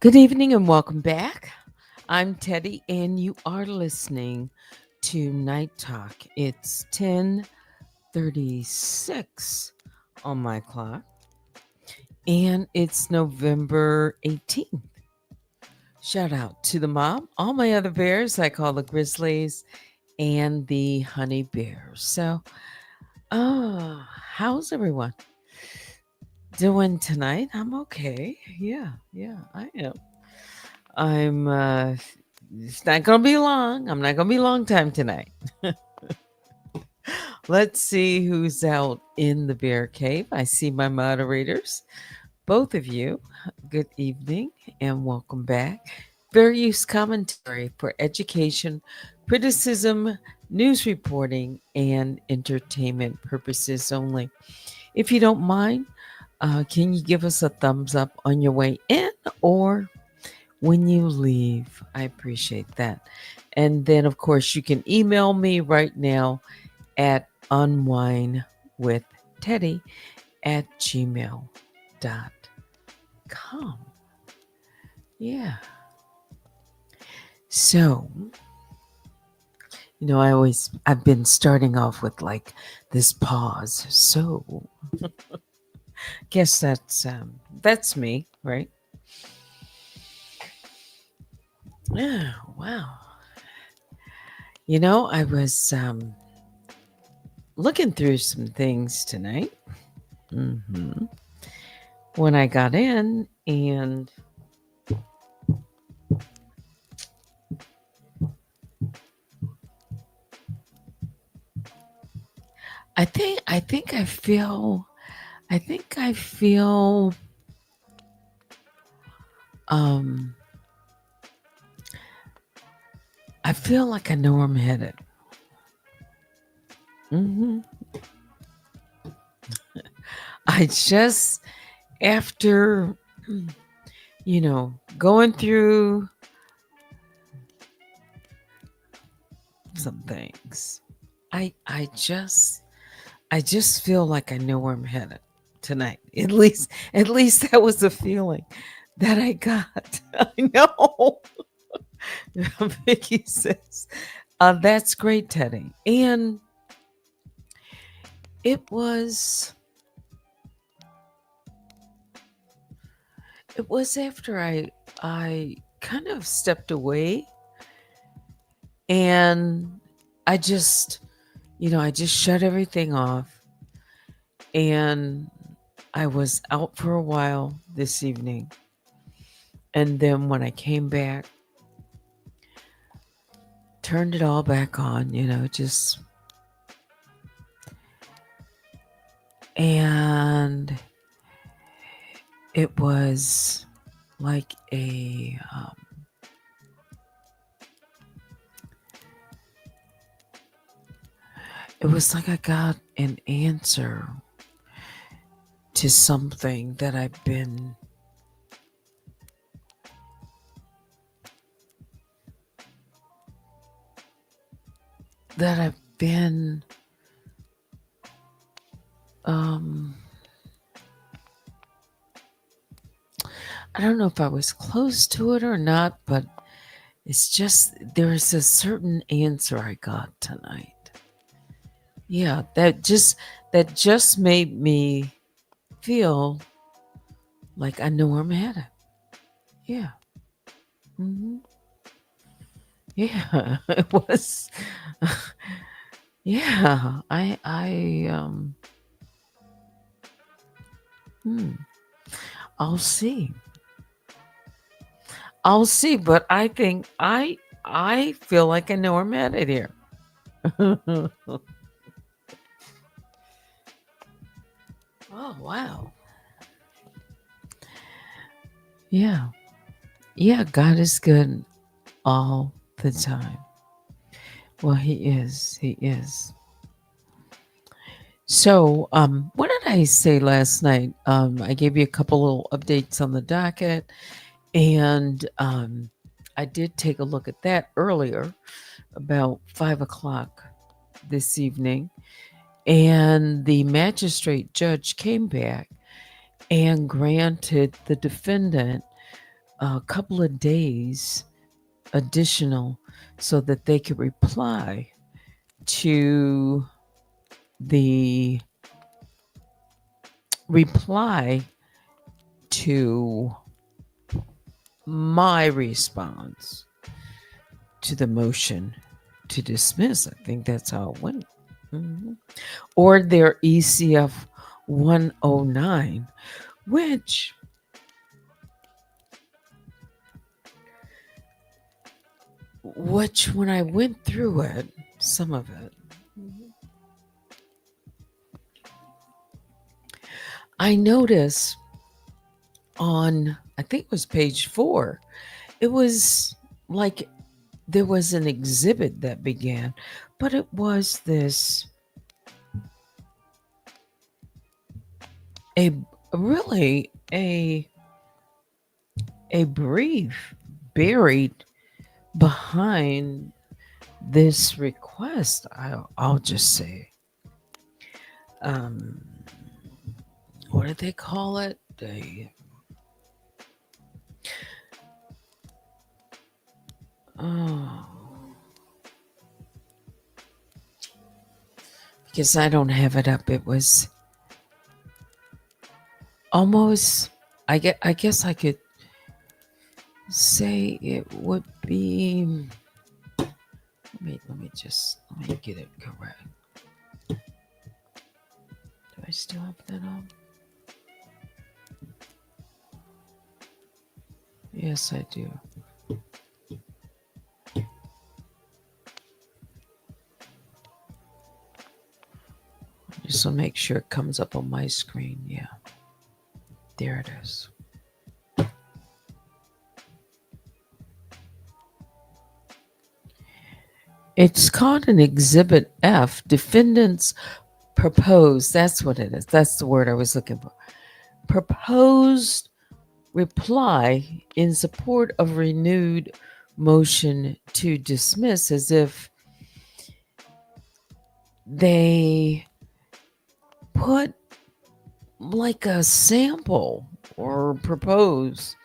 Good evening and welcome back. I'm Teddy, and you are listening to Night Talk. It's 10:36 on my clock, and it's November 18th. Shout out to the mom, all my other bears, I call the grizzlies, and the honey bears. So, how's everyone doing tonight? I'm okay. Yeah, I am. It's not going to be long. I'm not going to be long time tonight. Let's see who's out in the bear cave. I see my moderators, both of you. Good evening and welcome back. Fair use commentary for education, criticism, news reporting, and entertainment purposes only. If you don't mind, can you give us a thumbs up on your way in or when you leave? I appreciate that. And then, of course, you can email me right now at unwinewithteddy at gmail.com. Yeah. So, I've been starting off with like this pause. So, guess that's me, right? Yeah, wow. I was looking through some things tonight when I got in, and I think I feel um I feel like I know where I'm headed. I just, after, going through some things, I just feel like I know where I'm headed tonight. At least that was the feeling that I got. I know. Vicky says, that's great, Teddy. And it was after I kind of stepped away, and I just shut everything off, and I was out for a while this evening. And then when I came back, turned it all back on, just, and it was like it was like I got an answer to something that I've been I don't know if I was close to it or not, but it's just there's a certain answer I got tonight. Yeah, that just made me feel like I know where I'm headed. Yeah. Yeah, it was. Yeah, I'll see. I'll see, but I think I feel like I know where I'm headed here. Oh, wow. Yeah. Yeah, God is good all the time. Well, he is. He is. So, what did I say last night? I gave you a couple little updates on the docket, and I did take a look at that earlier, about 5 o'clock this evening, and the magistrate judge came back and granted the defendant a couple of days additional so that they could reply to the reply to my response to the motion to dismiss. I think that's how it went. Mhm. Or their ECF 109, which when I went through it, some of it, I noticed on, I think it was page 4, it was like there was an exhibit that began, but it was this a really a brief buried behind this request. I'll just say, um, what did they call it? Oh, because I don't have it up. It was almost. I guess I could say it would be. Let me get it correct. Do I still have that on? Yes, I do. Just want to make sure it comes up on my screen. Yeah, there it is. It's called an Exhibit F. Defendants propose. That's what it is. That's the word I was looking for. Proposed reply in support of renewed motion to dismiss, as if they put like a sample or propose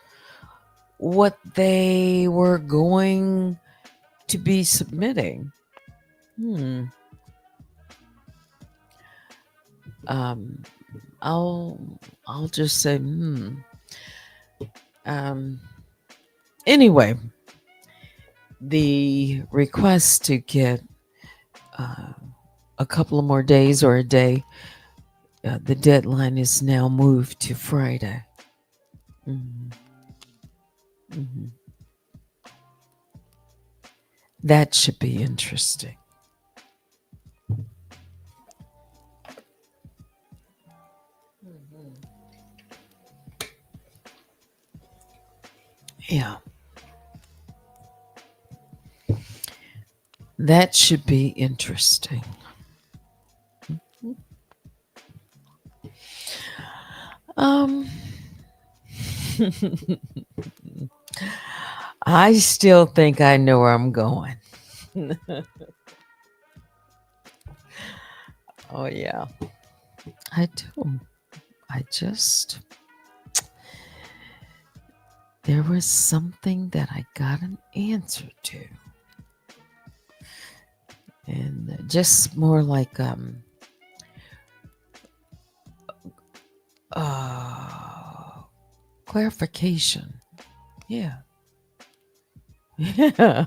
what they were going to be submitting. Hmm. Um, I'll I'll just say Um. Anyway, the request to get uh, a couple of more days or a day, the deadline is now moved to Friday. Mhm. Mhm. That should be interesting. Yeah, that should be interesting. Um, I still think I know where I'm going. Oh yeah, I do. I just there was something that I got an answer to, and just more like uh clarification. Yeah. Yeah.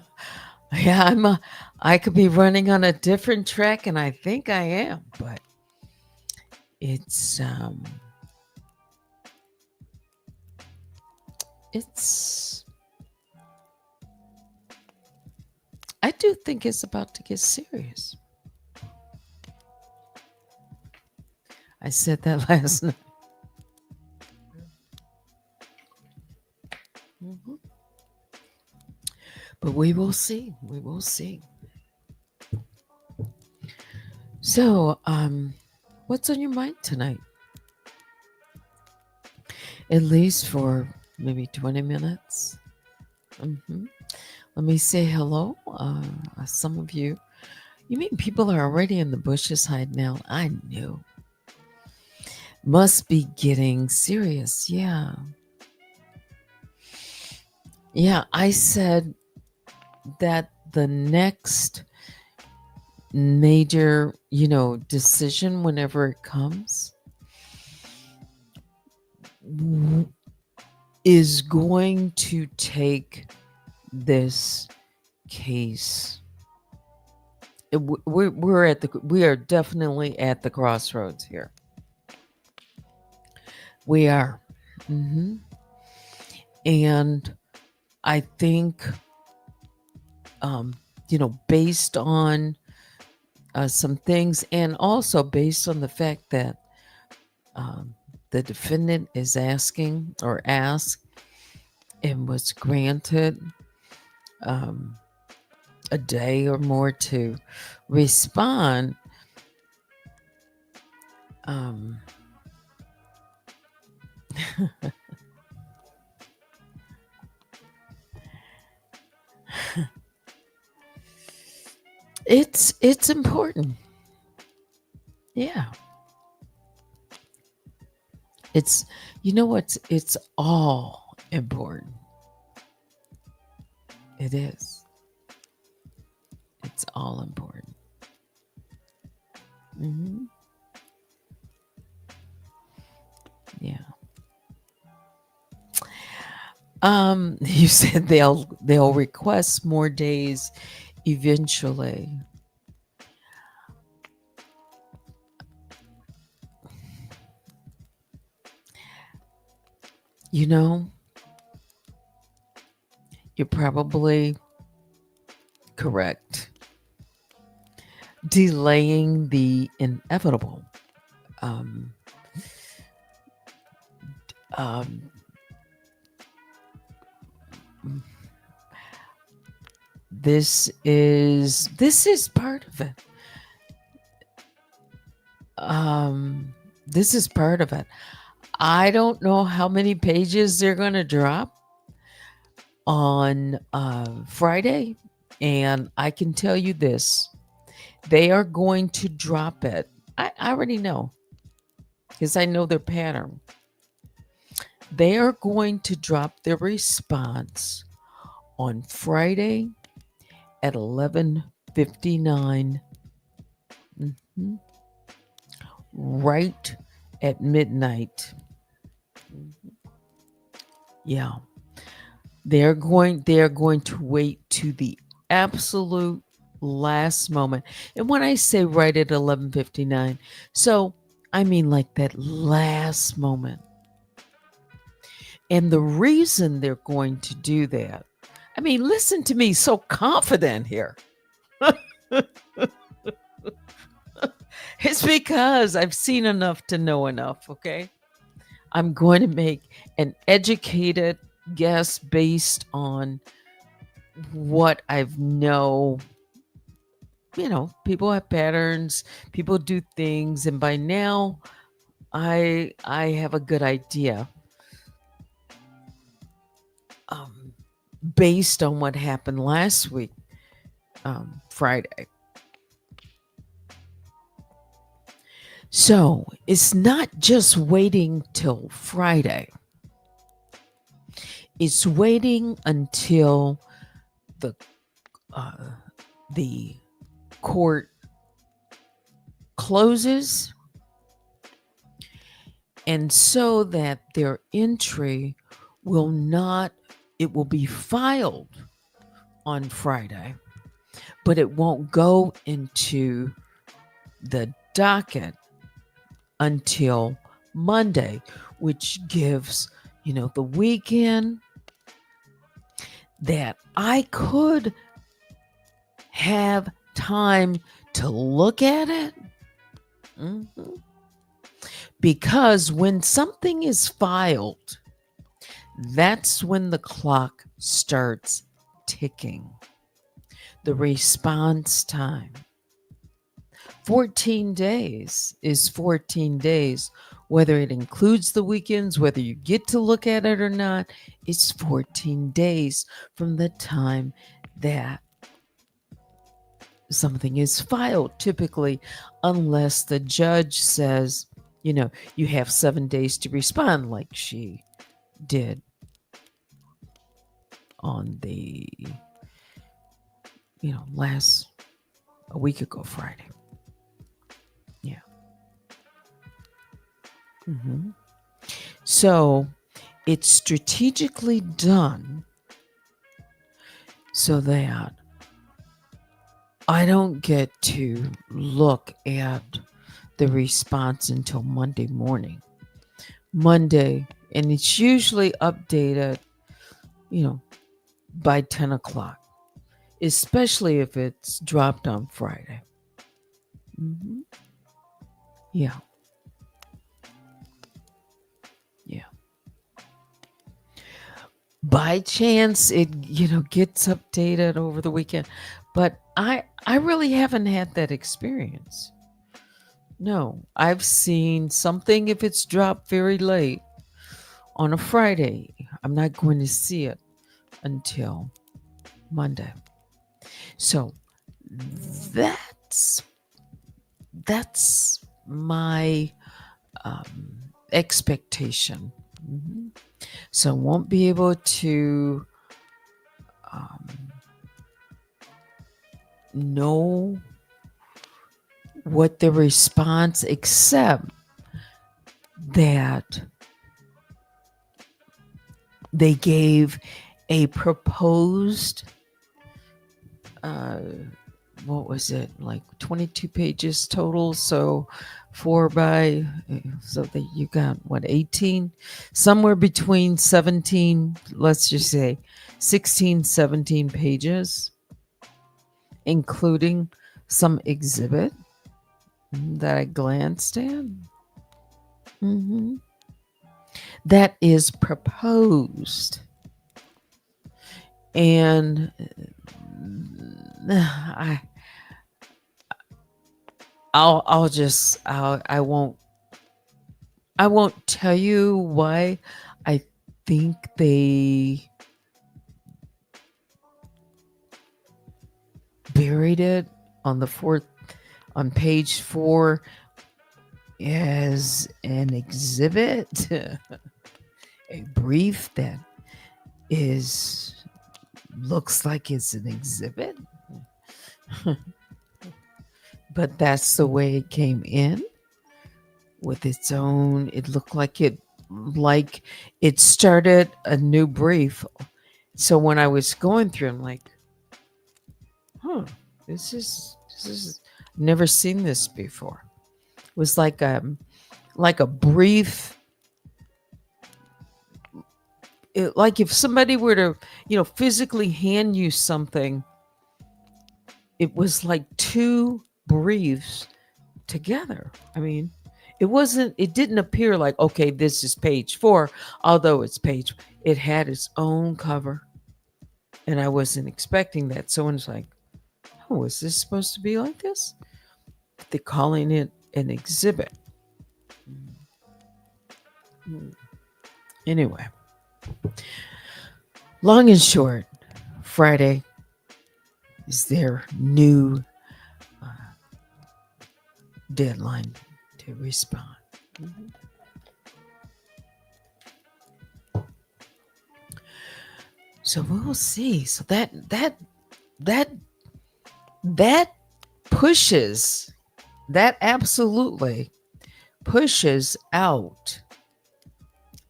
Yeah, I could be running on a different track, and I think I am, but it's it's I do think it's about to get serious. I said that last night. Mhm. But we will see. We will see. So, what's on your mind tonight? At least for maybe 20 minutes. Hmm. Let me say hello. Some of you, you mean people are already in the bushes hiding out? I knew. Must be getting serious. Yeah. Yeah, I said that the next major, decision, whenever it comes, is going to take this case. We are definitely at the crossroads here. We are. hmm And I think, um, based on some things, and also based on the fact that um, the defendant is asking or asked and was granted um, a day or more to respond. Um, it's important. Yeah, it's it's all important. It is. It's all important. hmm Yeah. You said they'll request more days eventually. You know, you're probably correct. Delaying the inevitable. Um, um, this is part of it. This is part of it. I don't know how many pages they're going to drop on Friday, and I can tell you this: they are going to drop it. I already know because I know their pattern. They are going to drop their response on Friday at 11:59, mhm, right at midnight. Yeah. They are going to wait to the absolute last moment. And when I say right at 11:59, so I mean like that last moment. And the reason they're going to do that, I mean, listen to me, so confident here. It's because I've seen enough to know enough, okay? I'm going to make an educated guess based on what I've know. People have patterns, people do things, and by now I have a good idea, um, based on what happened last week, Friday. So it's not just waiting till Friday. It's waiting until the uh, the court closes, and so that their entry will not it will be filed on Friday, but it won't go into the docket until Monday, which gives, the weekend that I could have time to look at it. Mhm. Because when something is filed, that's when the clock starts ticking. The response time. 14 days is 14 days. Whether it includes the weekends, whether you get to look at it or not, it's 14 days from the time that something is filed, typically, unless the judge says, you have 7 days to respond, like she did on the, last a week ago Friday. Yeah. hmm So it's strategically done so that I don't get to look at the response until Monday morning. Monday, and it's usually updated, you know, by 10 o'clock, especially if it's dropped on Friday. hmm Yeah, yeah. By chance, it gets updated over the weekend, but I really haven't had that experience. No, I've seen something if it's dropped very late on a Friday. I'm not going to see it until Monday. So that's that's my expectation. Mhm. So I won't be able to um, know what the response, except that they gave a proposed uh, what was it, like 22 pages total, so so that you got what, 18, somewhere between 17, let's just say 16, 17 pages, including some exhibit that I glanced at. hmm that is proposed. And I I'll just I won't tell you why I think they buried it on the fourth, on page 4, as an exhibit, a brief that is looks like it's an exhibit, but that's the way it came in, with its own. It looked like it started a new brief. So when I was going through, I'm like, huh, this is never seen this before. It was like a brief, like if somebody were to, physically hand you something, it was like two briefs together. I mean, it didn't appear like, okay, this is page 4, although it had its own cover, and I wasn't expecting that. Someone's like, oh, is this supposed to be like this? They're calling it an exhibit. Anyway, long and short, Friday is their new uh, deadline to respond. So we'll see. So that that pushes, that absolutely pushes out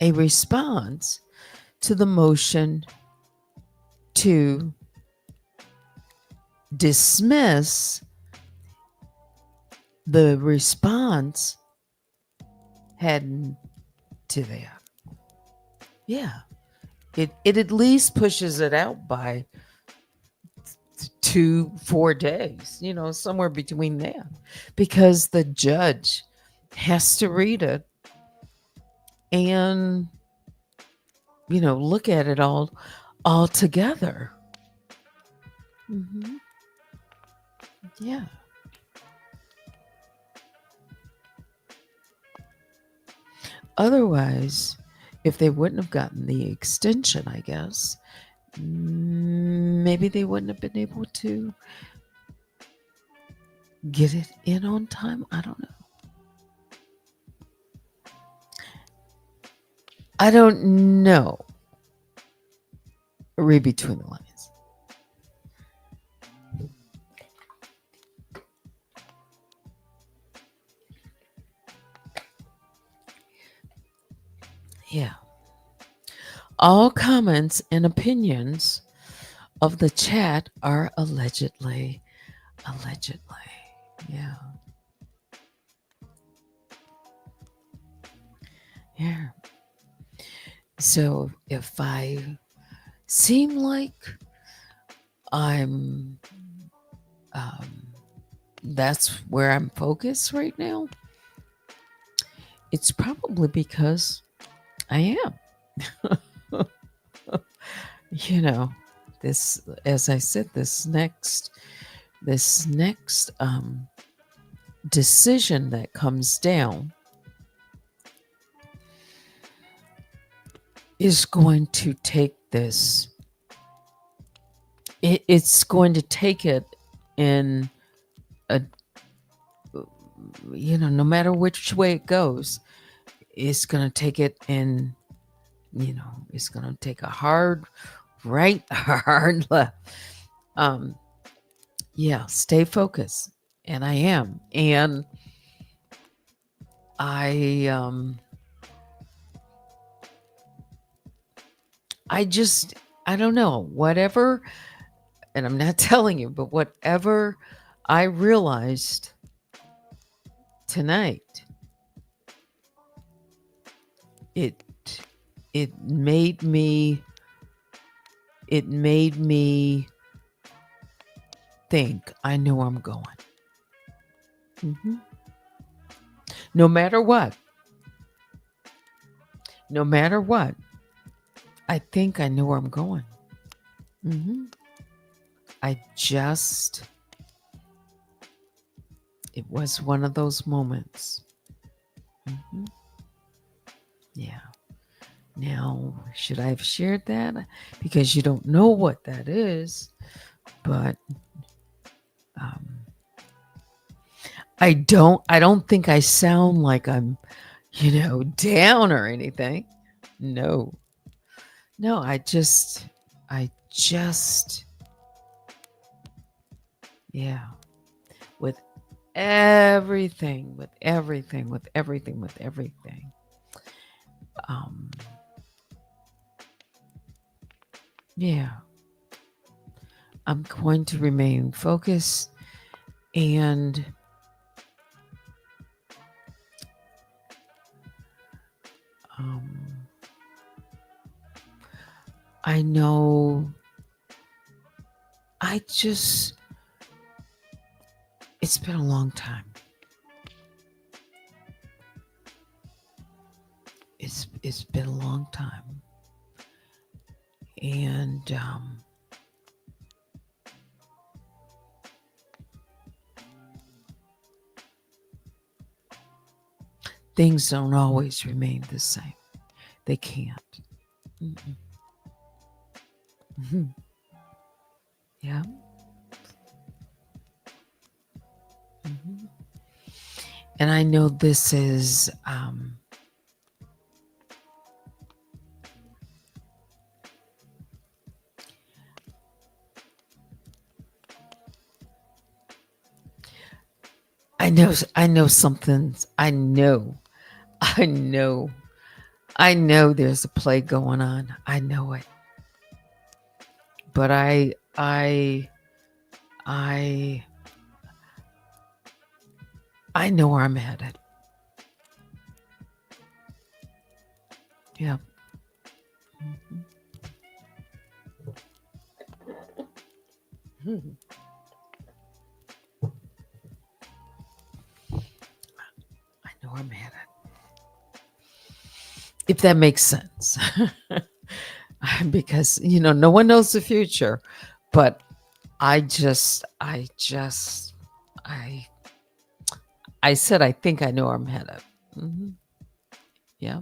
a response to the motion to dismiss. The response heading to that. Yeah. It at least pushes it out by 2 4 days, somewhere between that, because the judge has to read it and look at it all together. hmm Yeah. Otherwise, if they wouldn't have gotten the extension, I guess, maybe they wouldn't have been able to get it in on time. I don't know. I don't know. Read between the lines. Yeah. All comments and opinions of the chat are allegedly. Allegedly. Yeah. Yeah. So if I seem like I'm, um, that's where I'm focused right now, it's probably because I am. You know, this, as I said, this next decision that comes down is going to take this. It's going to take it in a, no matter which way it goes, it's going to take it in, it's going to take a hard right, a hard left. Yeah, stay focused. And I am. And I just, I don't know, whatever, and I'm not telling you, but whatever I realized tonight, it made me think I know where I'm going. Mm-hmm. No matter what, I think I know where I'm going. Mm-hmm. It was one of those moments. Mm-hmm. Yeah. Now, should I have shared that? Because you don't know what that is, but I don't think I sound like I'm, down or anything. No. No, I just, yeah, with everything. Um, yeah, I'm going to remain focused, and I know it's been a long time. It's been a long time. And things don't always remain the same. They can't. Mm-mm. Mm-hmm. Yeah. Mm-hmm. And I know this is I know something. I know there's a play going on. I know it. But I know where I'm headed. Yeah. Mm-hmm. I know where I'm headed. If that makes sense. Because, no one knows the future, but I said I think I know where I'm headed. Mm-hmm. Yeah.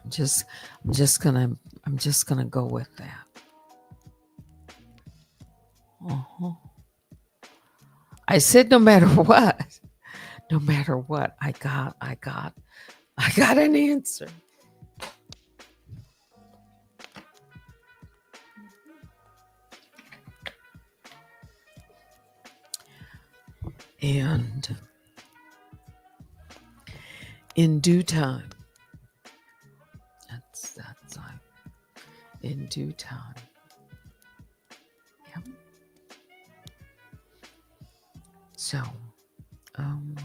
I'm just gonna go with that. Uh-huh. I said no matter what, I got an answer. And in due time, that's in due time. Yep. So, um,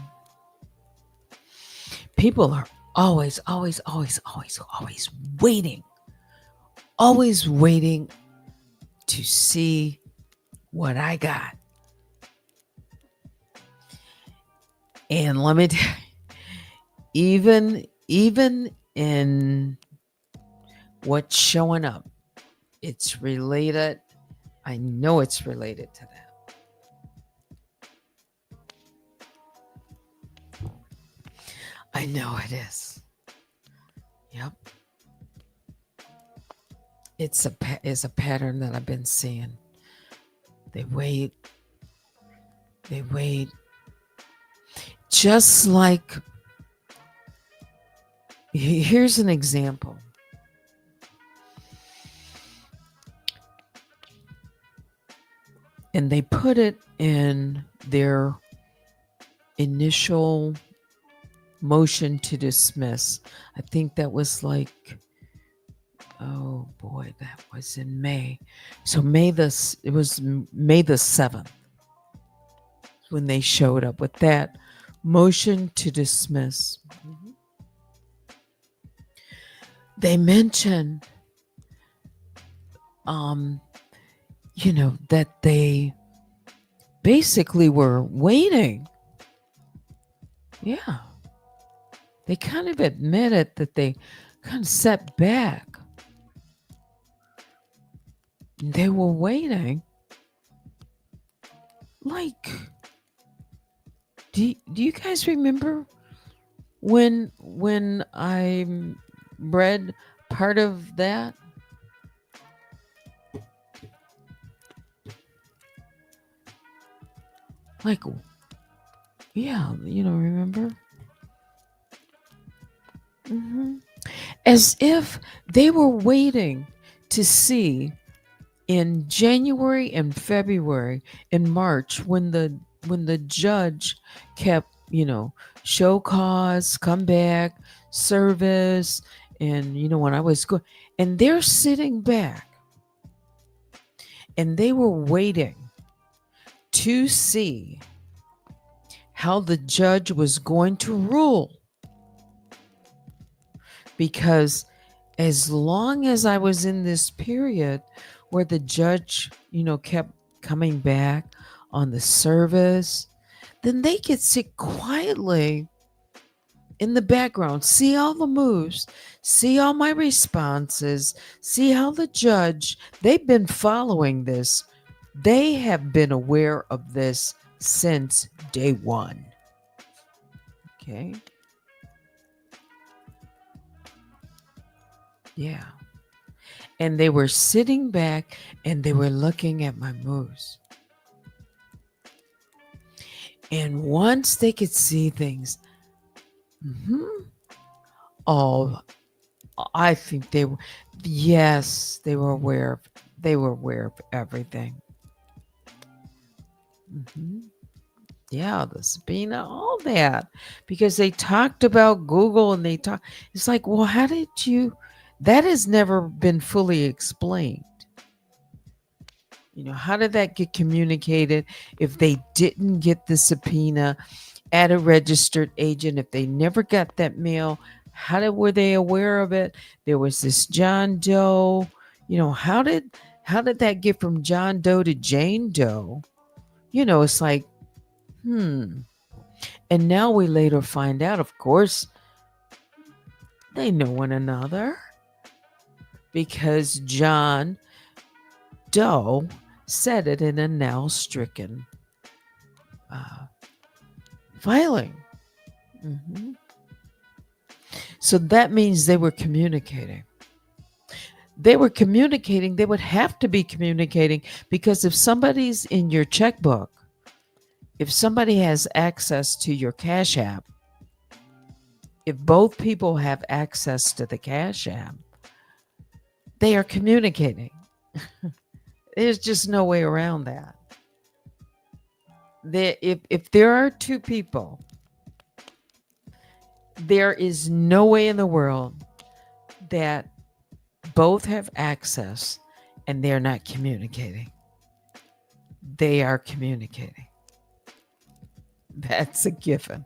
people are always waiting to see what I got. And let me tell you, even in what's showing up, it's related. I know it's related to that. I know it is. Yep. It's a pattern that I've been seeing. They wait. Just like, here's an example. And they put it in their initial motion to dismiss. I think that was like, oh boy, that was in May. So it was May the 7th when they showed up with that motion to dismiss. They mentioned, that they basically were waiting. Yeah. They kind of admitted that they kind of sat back. They were waiting. Like, do you guys remember when I read part of that? Like, yeah, remember? As if they were waiting to see in January and February and March when the judge kept, show cause, come back, service, and when I was going, and they're sitting back and they were waiting to see how the judge was going to rule. Because as long as I was in this period where the judge, kept coming back on the service, then they could sit quietly in the background, see all the moves, see all my responses, see how the judge, they've been following this. They have been aware of this since day one. Okay. Yeah. And they were sitting back and they were looking at my moves. And once they could see things, oh, I think they were, yes, they were aware of everything. Yeah, the subpoena, all that, because they talked about Google and it's like, well, how did that has never been fully explained. How did that get communicated if they didn't get the subpoena at a registered agent, if they never got that mail? Were they aware of it? There was this John Doe. How did that get from John Doe to Jane Doe? It's like, And now we later find out, of course, they know one another because John Doe said it in a now stricken filing. So that means they were communicating. They were communicating. They would have to be communicating because if somebody's in your checkbook, if somebody has access to your Cash App, if both people have access to the Cash App, they are communicating. There's just no way around that. If there are two people, there is no way in the world that both have access and they're not communicating. They are communicating. That's a given.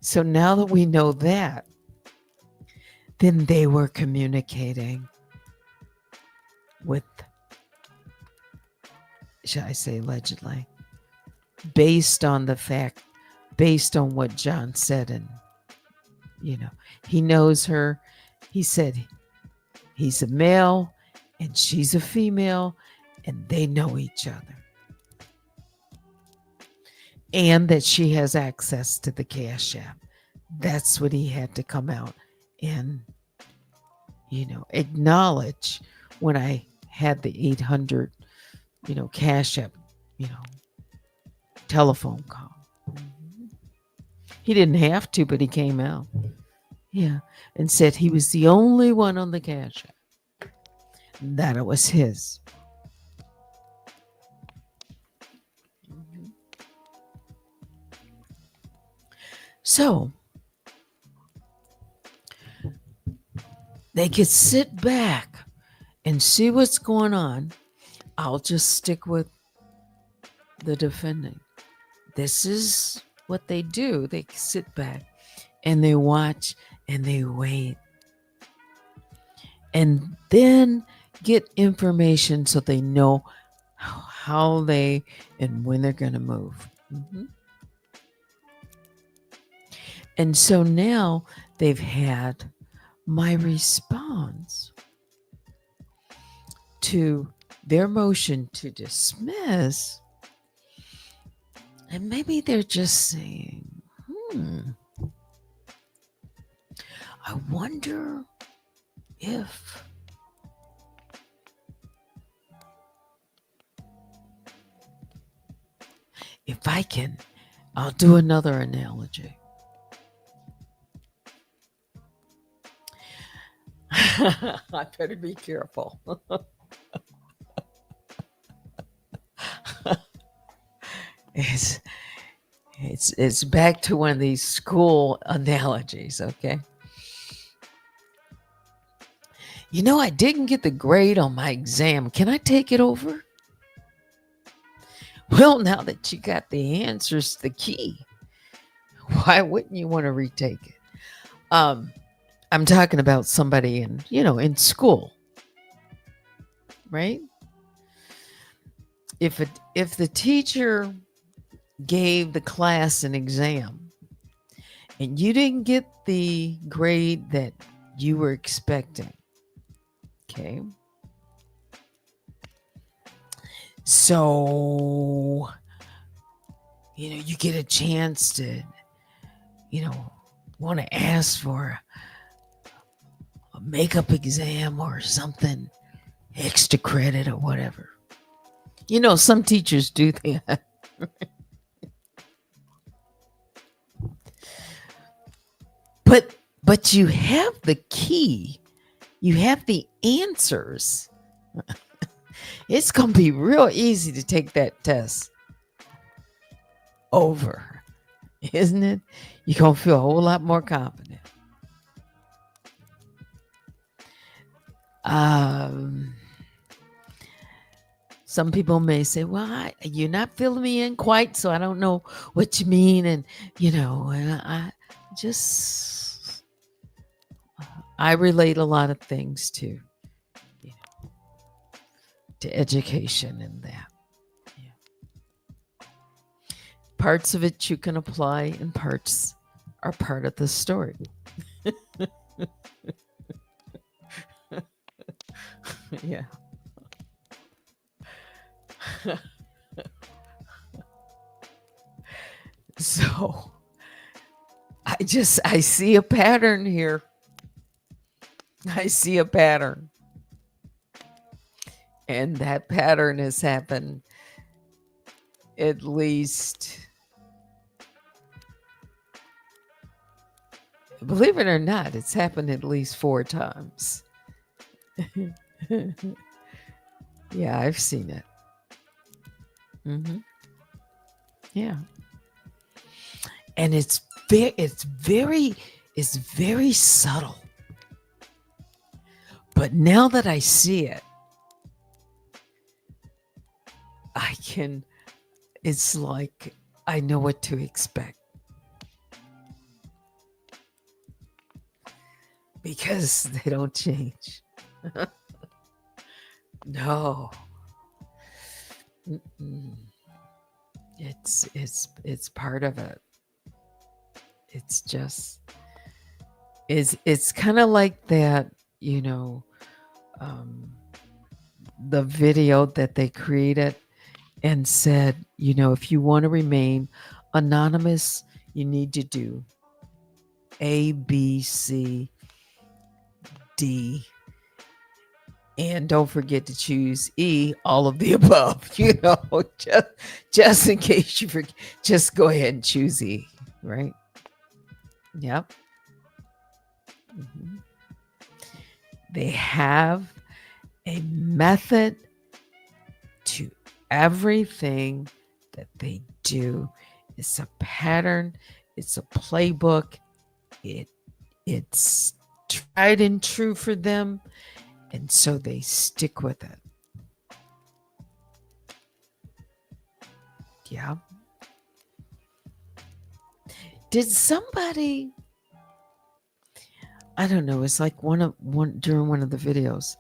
So now that we know that, then they were communicating with, shall I say, allegedly, based on the fact, based on what John said. And, he knows her. He said he's a male and she's a female, and they know each other. And that she has access to the Cash App. That's what he had to come out and, acknowledge when I had the 800, Cash App, you know, telephone call. He didn't have to, but he came out. Yeah. And said he was the only one on the Cash App, that it was his. So they could sit back and see what's going on. I'll just stick with the defendant. This is what they do. They sit back and they watch and they wait. And then get information so they know how they and when they're going to move. And so now they've had my response to their motion to dismiss. And maybe they're just saying, I wonder if I can, I'll do another analogy. I better be careful. It's back to one of these school analogies, okay? I didn't get the grade on my exam. Can I take it over? Well, now that you got the answers to the key, why wouldn't you want to retake it? I'm talking about somebody in school, right? If the teacher gave the class an exam and you didn't get the grade that you were expecting, okay? So, you get a chance to, want to ask for a makeup exam or something, extra credit or whatever. Some teachers do that. But you have the key. You have the answers. It's going to be real easy to take that test over, isn't it? You're going to feel a whole lot more confident. Some people may say, well, you're not filling me in quite, so I don't know what you mean. And, I relate a lot of things to education and that. Yeah. Parts of it you can apply and parts are part of the story. Yeah. So I see a pattern here. I see a pattern. And that pattern has happened at least, believe it or not, it's happened at least 4 times. Yeah, I've seen it. Yeah. And it's very subtle. But now that I see it, I can it's like I know what to expect because they don't change. No. Mm-mm. It's part of it. It's just it's kind of like that, you know, um, the video that they created and said, if you want to remain anonymous, you need to do A, B, C, D, and don't forget to choose E, all of the above, just in case you forget, just go ahead and choose E, right? Yep. Mhm. They have a method to everything that they do. It's a pattern, it's a playbook. It it's tried and true for them, and so they stick with it. Yeah. Did somebody, I don't know, it's like one during one of the videos,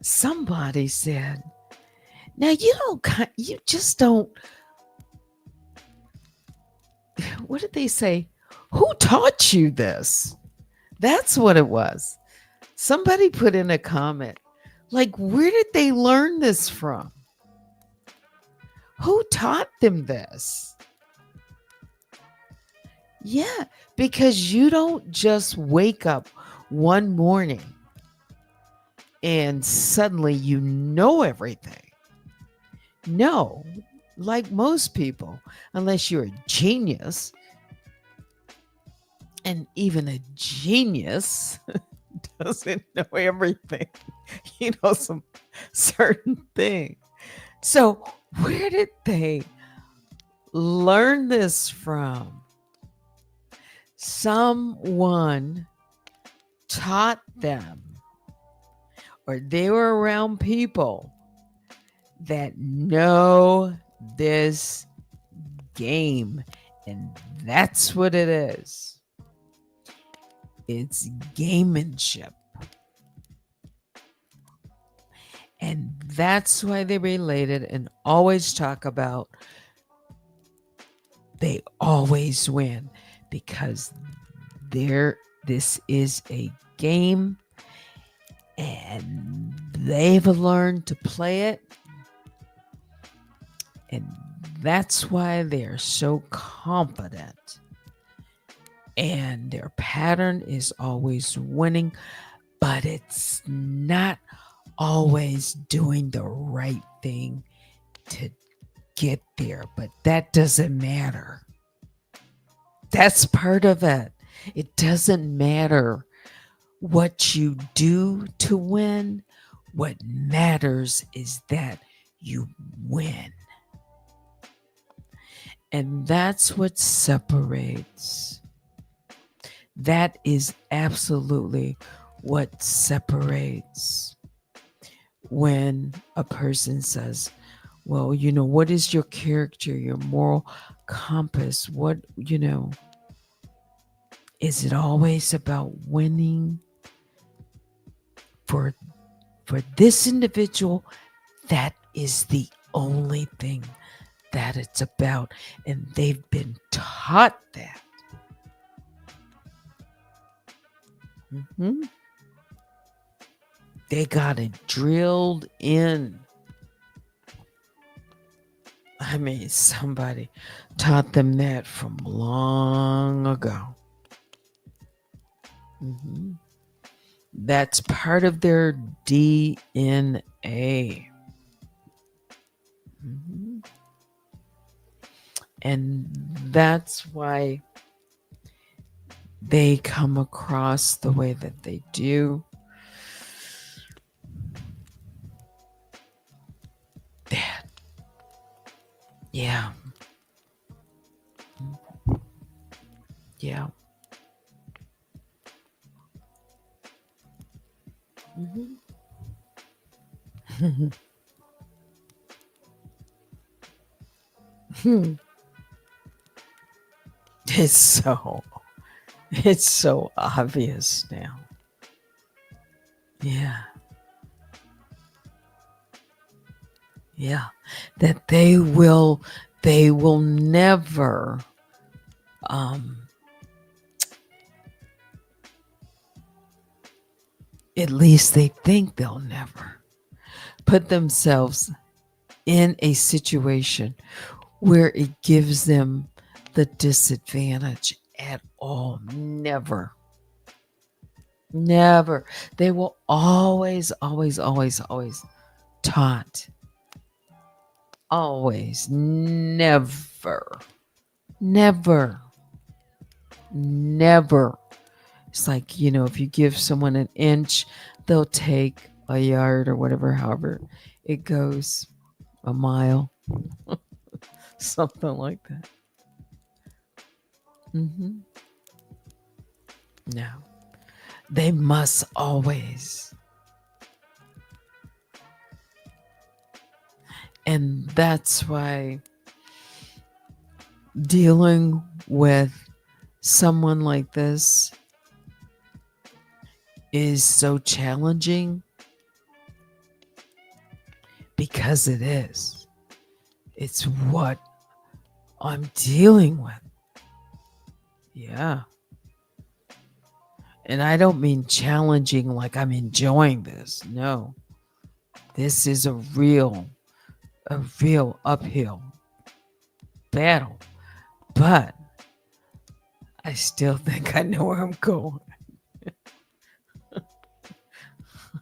somebody said, now you just don't, what did they say? Who taught you this? That's what it was. Somebody put in a comment, like, where did they learn this from? Who taught them this? Yeah, because you don't just wake up one morning and suddenly you know everything. No, like most people, unless you're a genius, and even a genius doesn't know everything, some certain thing. So, where did they learn this from? Someone taught them, or they were around people that know this game. And that's what it is. It's gamemanship. And that's why they related and always talk about they always win, because this is a game and they've learned to play it. And that's why they're so confident. And their pattern is always winning, but it's not always doing the right thing to get there. But that doesn't matter. That's part of it. It doesn't matter what you do to win. What matters is that you win. And that's what separates. That is absolutely what separates when a person says, well, what is your character, your moral compass? Is it always about winning for this individual? That is the only thing that it's about. And they've been taught that. Mm-hmm. They got it drilled in. I mean, somebody taught them that from long ago. Mm-hmm. That's part of their DNA. Mm-hmm. And that's why they come across the way that they do. That, yeah. Yeah. Mhm. it's so it's so obvious now. Yeah. Yeah. That they will never um at least they think they'll never put themselves in a situation where it gives them the disadvantage at all. Never. Never. They will always, always, always, always taunt. Always. Never. Never. Never. It's like, if you give someone an inch, they'll take a yard or whatever, however it goes, a mile, something like that. Hmm. No, they must always. And that's why dealing with someone like this is so challenging because it is. It's what I'm dealing with. Yeah. And I don't mean challenging like I'm enjoying this. No. This is a real uphill battle. But I still think I know where I'm going.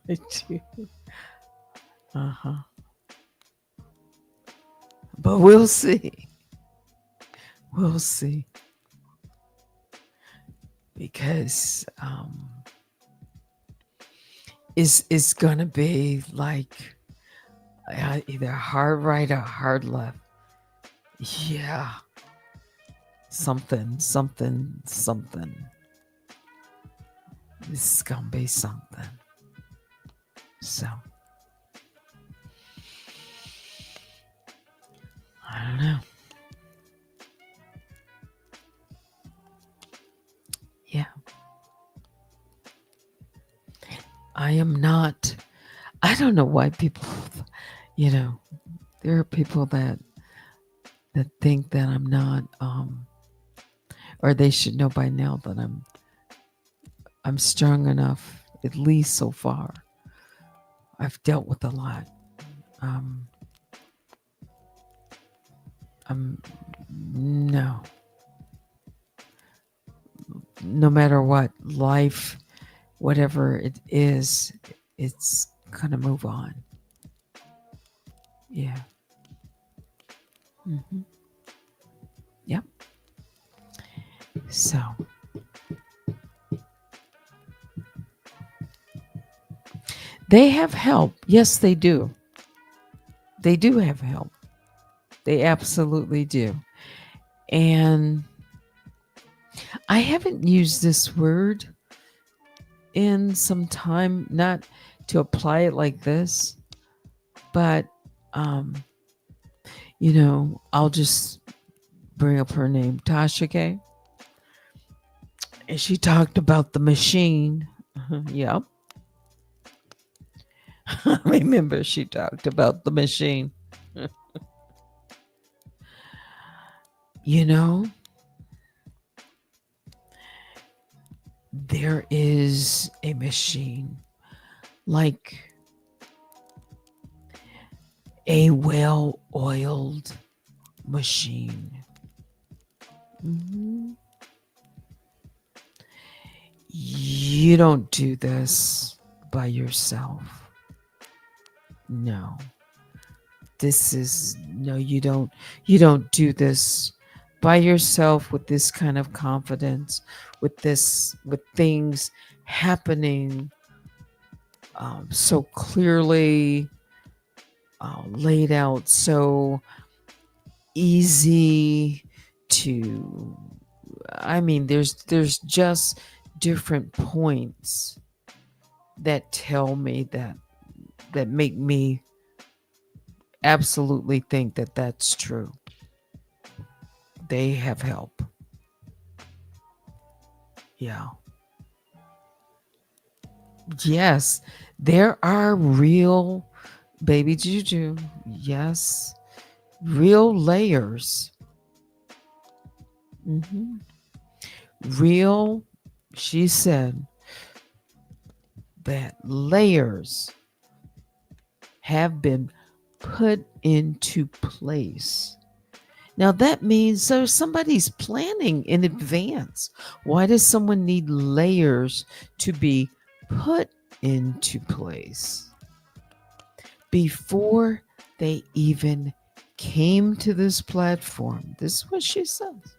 I do. Uh-huh. But we'll see. We'll see. Because it's gonna be like either hard right or hard left. Yeah. Something, something, something. This is gonna be something. So I don't know. Yeah. I am not. I don't know why people, you know, there are people that think that I'm not, or they should know by now that I'm strong enough. At least so far, I've dealt with a lot. Um, I'm no, no matter what life, whatever it is, it's gonna move on. Yeah. Hmm. Yep. So they have help. Yes, they do. They do have help. They absolutely do. And I haven't used this word in some time, not to apply it like this, but um, I'll just bring up her name, Tasha K. And she talked about the machine. Yep. Remember, she talked about the machine. you know, there is a machine like a well oiled machine. Mhm. You don't do this by yourself. No. No, you don't do this by yourself with this kind of confidence, with things happening so clearly laid out, so easy to I mean, there's just different points that tell me that make me absolutely think that that's true. They have help. Yeah. Yes, there are real baby juju. Yes, real layers. Hmm. Real, she said that layers have been put into place. Now that means so somebody's planning in advance. Why does someone need layers to be put into place before they even came to this platform? This is what she says.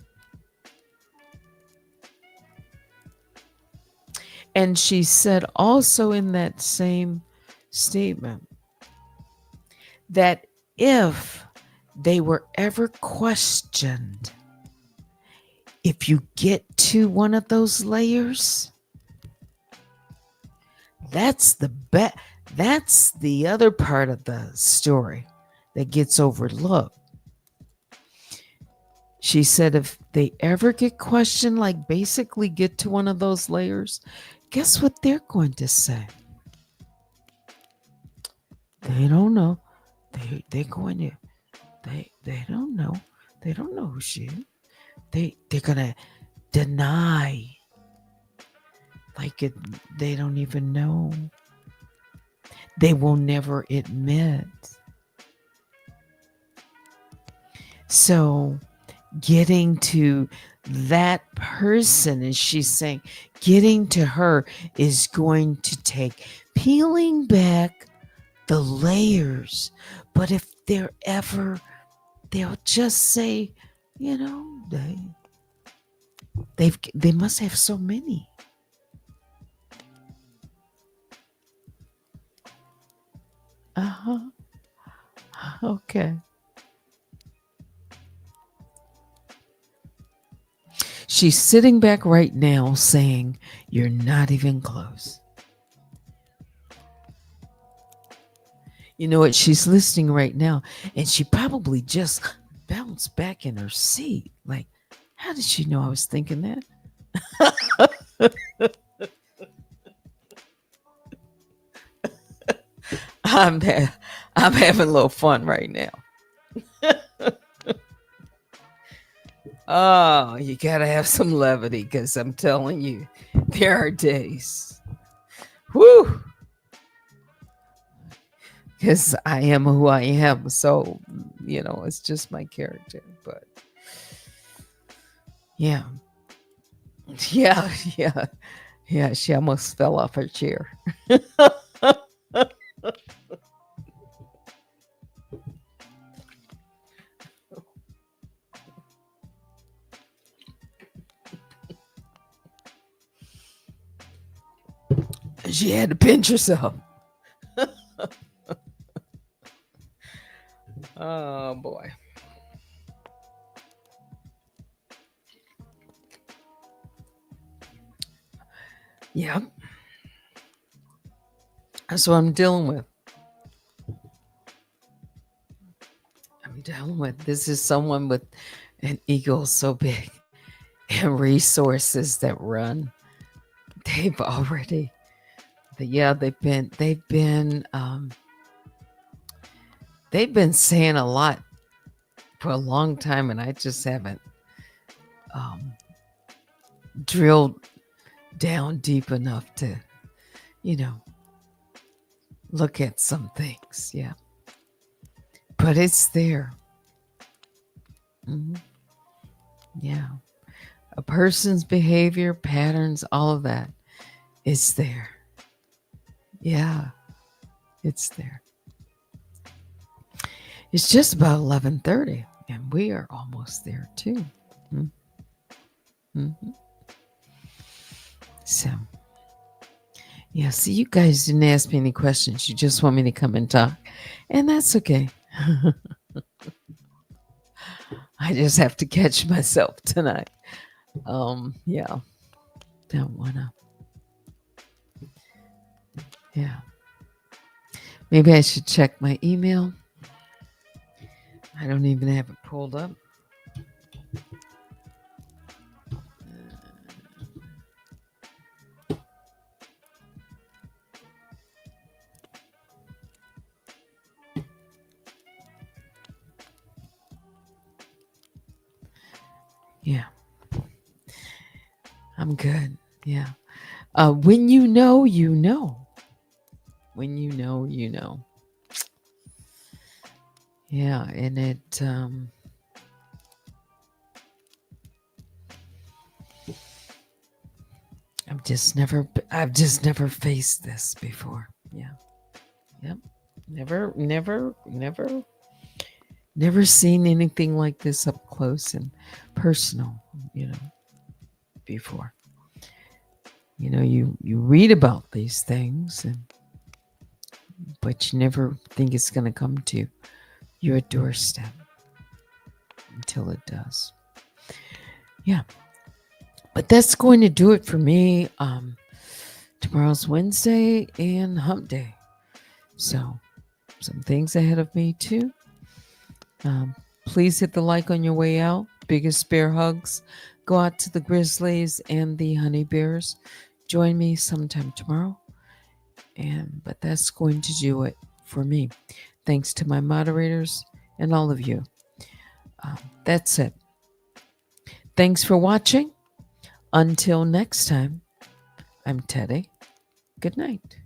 And she said also in that same statement that if they were ever questioned, if you get to one of those layers, that's the other part of the story that gets overlooked. She said if they ever get questioned, like basically get to one of those layers, guess what they're going to say? They don't know. They're going to they don't know. They don't know who she is. They're gonna deny like it they don't even know. They will never admit. So getting to that person, and she's saying getting to her is going to take peeling back the layers. But if they're ever, they'll just say, you know, they must have so many. Uh-huh. Okay. She's sitting back right now saying, you're not even close. You know what? She's listening right now, and she probably just bounced back in her seat. Like, how did she know I was thinking that? I'm I'm having a little fun right now. Oh, you gotta have some levity because I'm telling you, there are days. Whoo! Because I am who I am. So, it's just my character. But yeah. Yeah, yeah. Yeah, she almost fell off her chair. She had to pinch herself. Oh boy. Yeah. That's what I'm dealing with. I'm dealing with this is someone with an ego so big and resources that run. They've already they've been saying a lot for a long time, and I just haven't um, drilled down deep enough to, you know, look at some things. Yeah, but it's there. Mhm. Yeah, a person's behavior patterns, all of that, is there. Yeah, it's there. It's just about 11:30, and we are almost there too. Mm-hmm. So, yeah, see, you guys didn't ask me any questions. You just want me to come and talk, and that's okay. I just have to catch myself tonight. Yeah, don't wanna. Yeah, maybe I should check my email. I don't even have it pulled up. Yeah, I'm good. Yeah. When you know, you know. When you know, you know. Yeah, and I've just never faced this before. Yeah. Yep. Never seen anything like this up close and personal, you know, before. You read about these things but you never think it's going to come to your doorstep until it does. Yeah. But that's going to do it for me. Tomorrow's Wednesday and hump day. So some things ahead of me too. Please hit the like on your way out. Biggest bear hugs. Go out to the Grizzlies and the Honey Bears. Join me sometime tomorrow. But that's going to do it for me. Thanks to my moderators and all of you. That's it. Thanks for watching. Until next time, I'm Teddy. Good night.